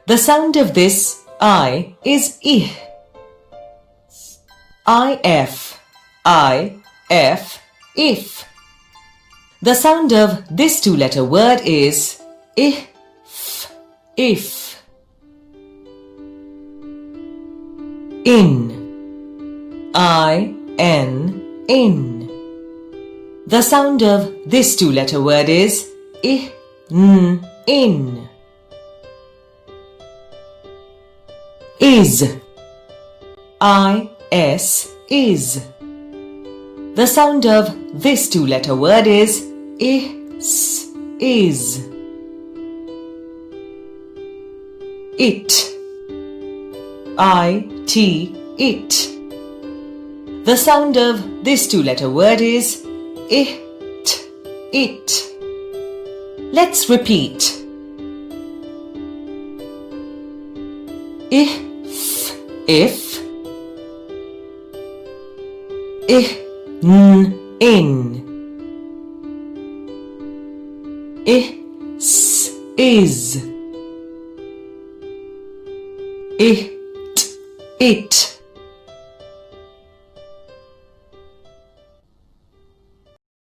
The sound of this I is ih. if, if. The sound of this two-letter word is if. In, in. The sound of this two-letter word is in. Is, is. The sound of this two-letter word is is. It, it. The sound of this two-letter word is it. Let's repeat. If, in. Is. It.